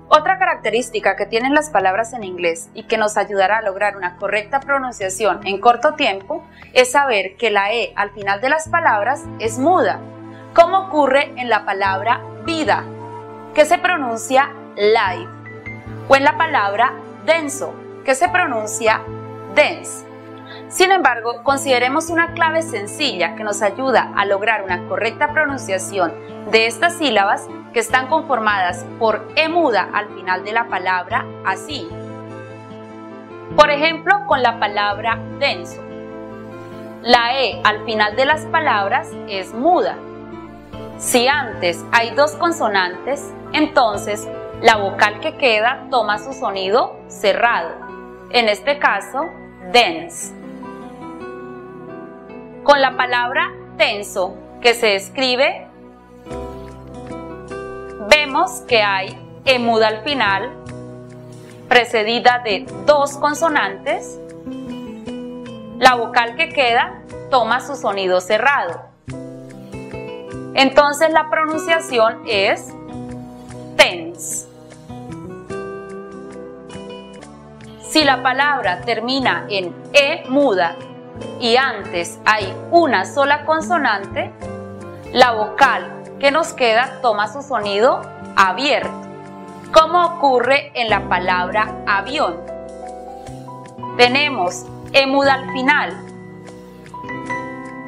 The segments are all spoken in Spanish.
Otra característica que tienen las palabras en inglés y que nos ayudará a lograr una correcta pronunciación en corto tiempo es saber que la E al final de las palabras es muda, como ocurre en la palabra vida, que se pronuncia life, o en la palabra denso, que se pronuncia dense. Sin embargo, consideremos una clave sencilla que nos ayuda a lograr una correcta pronunciación de estas sílabas que están conformadas por E muda al final de la palabra, así. Por ejemplo, con la palabra denso. La E al final de las palabras es muda. Si antes hay dos consonantes, entonces la vocal que queda toma su sonido cerrado. En este caso, dense. Con la palabra tenso, que se escribe, vemos que hay E muda al final, precedida de dos consonantes. La vocal que queda toma su sonido cerrado. Entonces la pronunciación es tense. Si la palabra termina en E muda y antes hay una sola consonante, la vocal que nos queda toma su sonido abierto, como ocurre en la palabra avión. Tenemos E muda al final,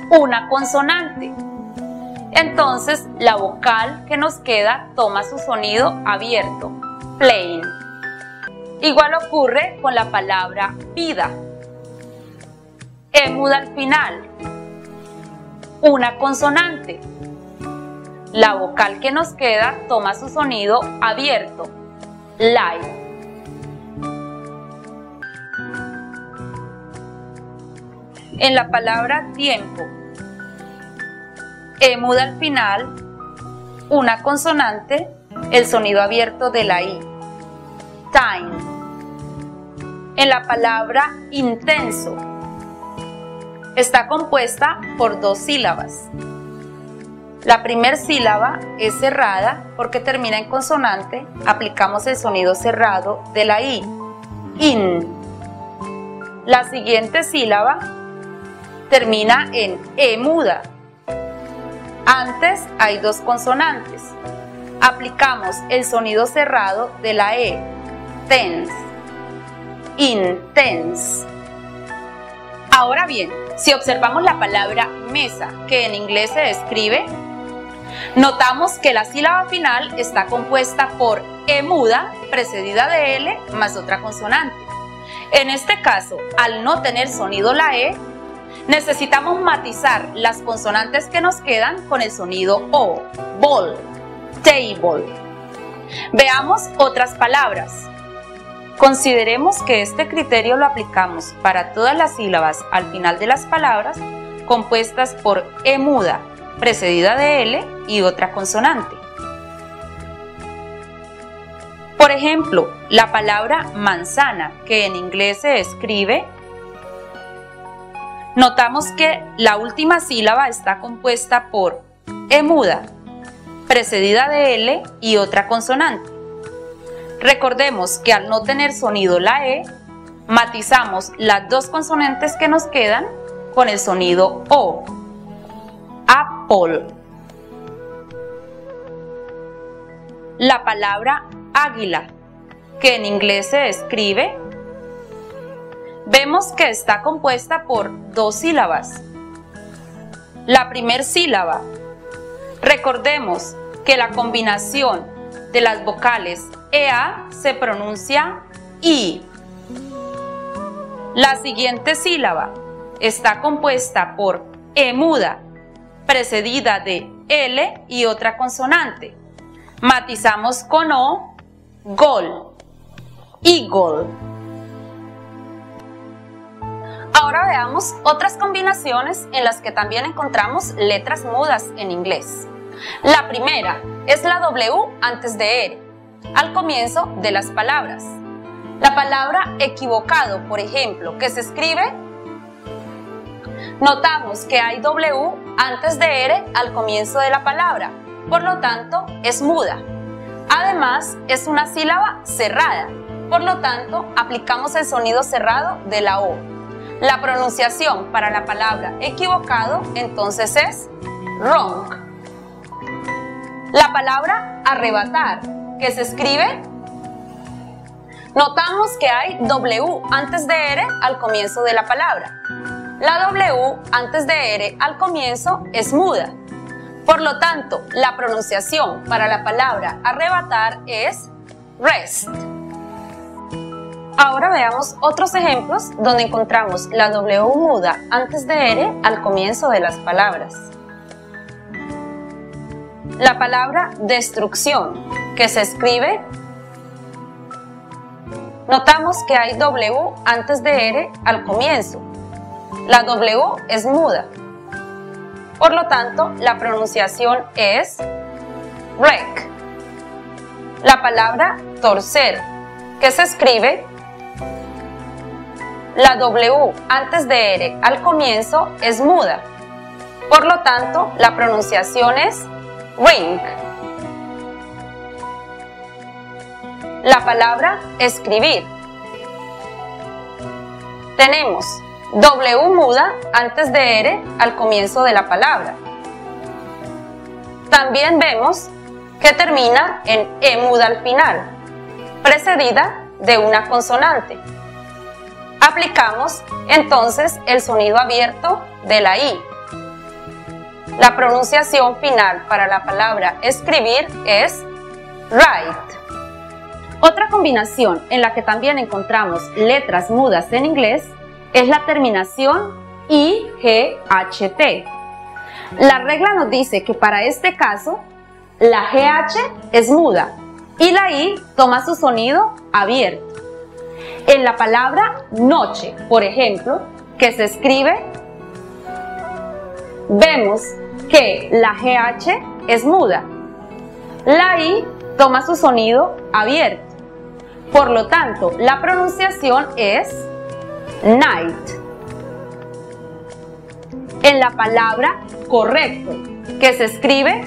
una consonante. Entonces la vocal que nos queda toma su sonido abierto, plane. Igual ocurre con la palabra vida. E muda al final, una consonante. La vocal que nos queda toma su sonido abierto, live. En la palabra tiempo, E muda al final, una consonante, el sonido abierto de la I, time. En la palabra intenso, está compuesta por dos sílabas. La primera sílaba es cerrada porque termina en consonante, aplicamos el sonido cerrado de la I, in. La siguiente sílaba termina en E muda. Antes hay dos consonantes, aplicamos el sonido cerrado de la E, tense, intense. Ahora bien, si observamos la palabra mesa, que en inglés se escribe, notamos que la sílaba final está compuesta por E muda, precedida de L, más otra consonante. En este caso, al no tener sonido la E, necesitamos matizar las consonantes que nos quedan con el sonido O, ball, table. Veamos otras palabras. Consideremos que este criterio lo aplicamos para todas las sílabas al final de las palabras compuestas por E muda, precedida de L y otra consonante. Por ejemplo, la palabra manzana, que en inglés se escribe, notamos que la última sílaba está compuesta por E muda, precedida de L y otra consonante. Recordemos que al no tener sonido la E, matizamos las dos consonantes que nos quedan con el sonido O, apple. La palabra águila, que en inglés se escribe, vemos que está compuesta por dos sílabas. La primera sílaba, recordemos que la combinación de las vocales EA se pronuncia I. La siguiente sílaba está compuesta por E muda, precedida de L y otra consonante. Matizamos con O, gol, eagle. Ahora veamos otras combinaciones en las que también encontramos letras mudas en inglés. La primera es la W antes de R, al comienzo de las palabras. La palabra equivocado, por ejemplo, que se escribe, notamos que hay W antes de R al comienzo de la palabra, por lo tanto es muda. Además, es una sílaba cerrada, por lo tanto, aplicamos el sonido cerrado de la O. La pronunciación para la palabra equivocado entonces es wrong. La palabra arrebatar, que se escribe, notamos que hay W antes de R al comienzo de la palabra. La W antes de R al comienzo es muda. Por lo tanto, la pronunciación para la palabra arrebatar es rest. Ahora veamos otros ejemplos donde encontramos la W muda antes de R al comienzo de las palabras. La palabra destrucción, que se escribe, notamos que hay W antes de R al comienzo. La W es muda. Por lo tanto, la pronunciación es wreck. La palabra torcer, que se escribe, la W antes de R al comienzo es muda. Por lo tanto, la pronunciación es wring. La palabra escribir. Tenemos W muda antes de R al comienzo de la palabra. También vemos que termina en E muda al final, precedida de una consonante. Aplicamos entonces el sonido abierto de la I. La pronunciación final para la palabra escribir es write. Otra combinación en la que también encontramos letras mudas en inglés es la terminación IGHT. La regla nos dice que para este caso la GH es muda y la I toma su sonido abierto. En la palabra noche, por ejemplo, que se escribe, vemos que la GH es muda. La I toma su sonido abierto. Por lo tanto, la pronunciación es night. En la palabra correcto, que se escribe,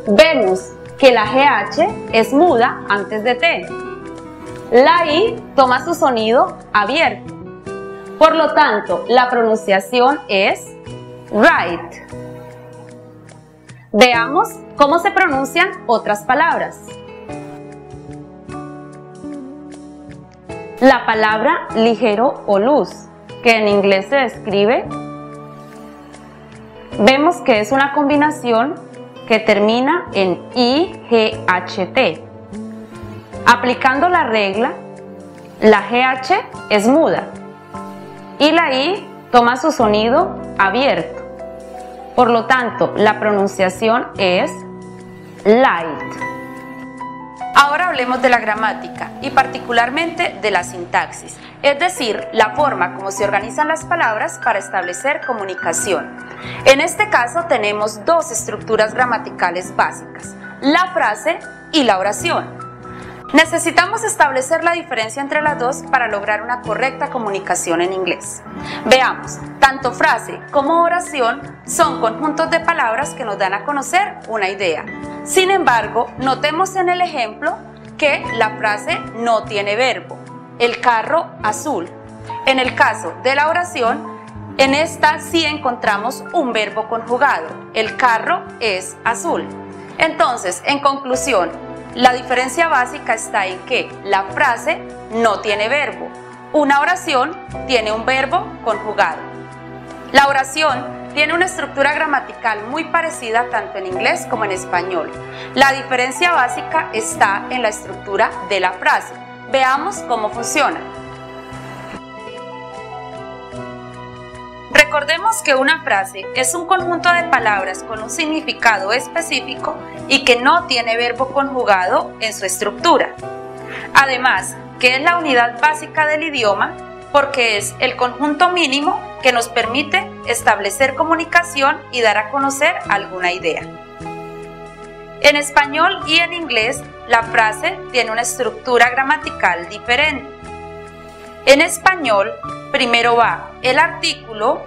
vemos que la GH es muda antes de T. La I toma su sonido abierto. Por lo tanto, la pronunciación es right. Veamos cómo se pronuncian otras palabras. La palabra ligero o luz, que en inglés se escribe, vemos que es una combinación que termina en IGHT. Aplicando la regla, la GH es muda y la I toma su sonido abierto. Por lo tanto, la pronunciación es light. Ahora hablemos de la gramática y particularmente de la sintaxis, es decir, la forma como se organizan las palabras para establecer comunicación. En este caso tenemos dos estructuras gramaticales básicas, la frase y la oración. Necesitamos establecer la diferencia entre las dos para lograr una correcta comunicación en inglés. Veamos, tanto frase como oración son conjuntos de palabras que nos dan a conocer una idea. Sin embargo, notemos en el ejemplo que la frase no tiene verbo. El carro azul. En el caso de la oración, en esta sí encontramos un verbo conjugado. El carro es azul. Entonces, en conclusión, la diferencia básica está en que la frase no tiene verbo. Una oración tiene un verbo conjugado. La oración tiene una estructura gramatical muy parecida tanto en inglés como en español. La diferencia básica está en la estructura de la frase. Veamos cómo funciona. Recordemos que una frase es un conjunto de palabras con un significado específico y que no tiene verbo conjugado en su estructura. Además, que es la unidad básica del idioma porque es el conjunto mínimo que nos permite establecer comunicación y dar a conocer alguna idea. En español y en inglés, la frase tiene una estructura gramatical diferente. En español, primero va el artículo,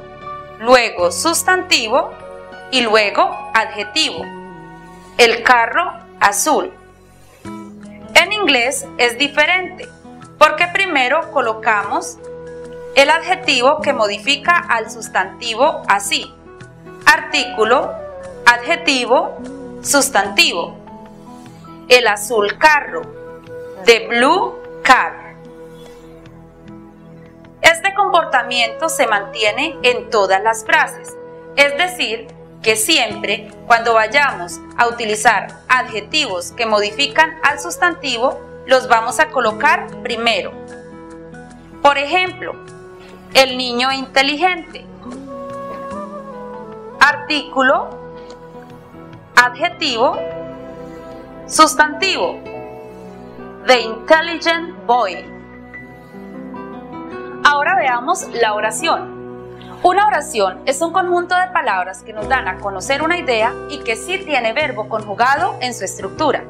luego sustantivo y luego adjetivo. El carro azul. En inglés es diferente, porque primero colocamos el adjetivo que modifica al sustantivo así: artículo, adjetivo, sustantivo. El azul carro, the blue car. Este comportamiento se mantiene en todas las frases, es decir, que siempre cuando vayamos a utilizar adjetivos que modifican al sustantivo, los vamos a colocar primero. Por ejemplo, el niño inteligente. Artículo, adjetivo, sustantivo. The intelligent boy. Ahora veamos la oración. Una oración es un conjunto de palabras que nos dan a conocer una idea y que sí tiene verbo conjugado en su estructura.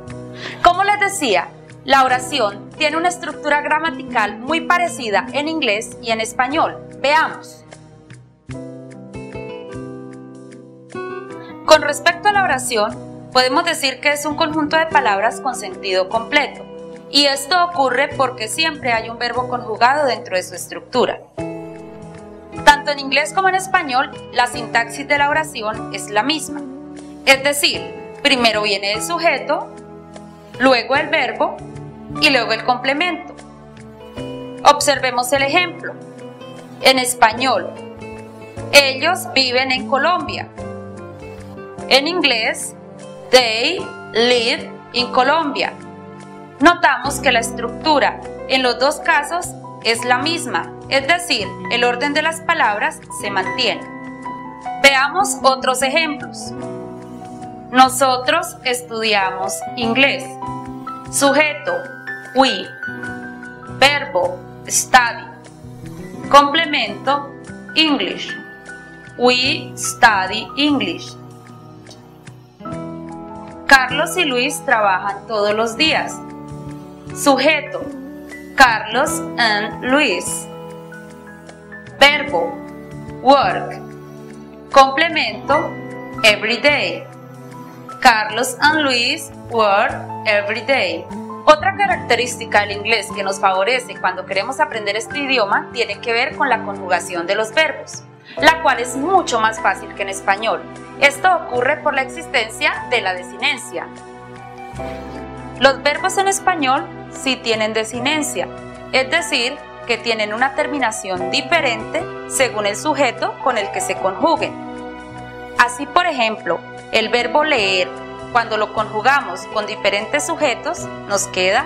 Como les decía, la oración tiene una estructura gramatical muy parecida en inglés y en español. Veamos. Con respecto a la oración, podemos decir que es un conjunto de palabras con sentido completo, y esto ocurre porque siempre hay un verbo conjugado dentro de su estructura. Tanto en inglés como en español, la sintaxis de la oración es la misma. Es decir, primero viene el sujeto, luego el verbo y luego el complemento. Observemos el ejemplo. En español, ellos viven en Colombia. En inglés, they live in Colombia. Notamos que la estructura en los dos casos es la misma, es decir, el orden de las palabras se mantiene. Veamos otros ejemplos. Nosotros estudiamos inglés. Sujeto, we. Verbo, study. Complemento, English. We study English. Carlos y Luis trabajan todos los días. Sujeto, Carlos and Luis. Verbo, work. Complemento, every day. Carlos and Luis work every day. Otra característica del inglés que nos favorece cuando queremos aprender este idioma tiene que ver con la conjugación de los verbos, la cual es mucho más fácil que en español. Esto ocurre por la existencia de la desinencia. Los verbos en español sí tienen desinencia, es decir, que tienen una terminación diferente según el sujeto con el que se conjuguen. Así, por ejemplo, el verbo leer, cuando lo conjugamos con diferentes sujetos, nos queda: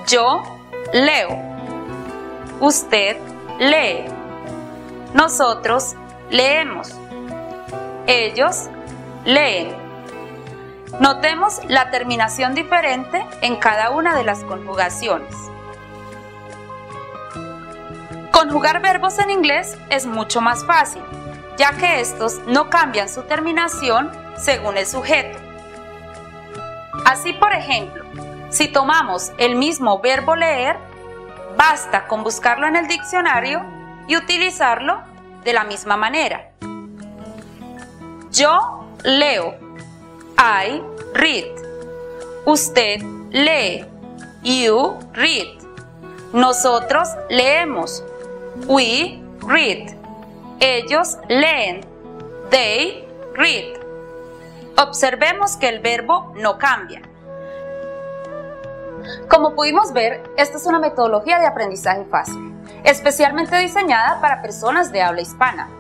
yo leo, usted lee, nosotros leemos, ellos leen. Notemos la terminación diferente en cada una de las conjugaciones. Conjugar verbos en inglés es mucho más fácil, ya que estos no cambian su terminación según el sujeto. Así, por ejemplo, si tomamos el mismo verbo leer, basta con buscarlo en el diccionario y utilizarlo de la misma manera. Yo leo, I read. Usted lee, you read. Nosotros leemos, we read. Ellos leen, they read. Observemos que el verbo no cambia. Como pudimos ver, esta es una metodología de aprendizaje fácil, especialmente diseñada para personas de habla hispana,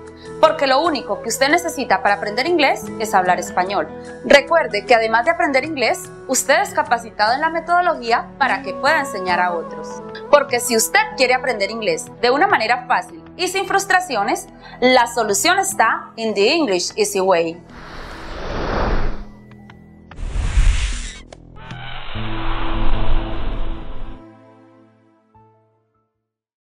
porque lo único que usted necesita para aprender inglés es hablar español. Recuerde que además de aprender inglés, usted es capacitado en la metodología para que pueda enseñar a otros. Porque si usted quiere aprender inglés de una manera fácil y sin frustraciones, la solución está en The English Easy Way.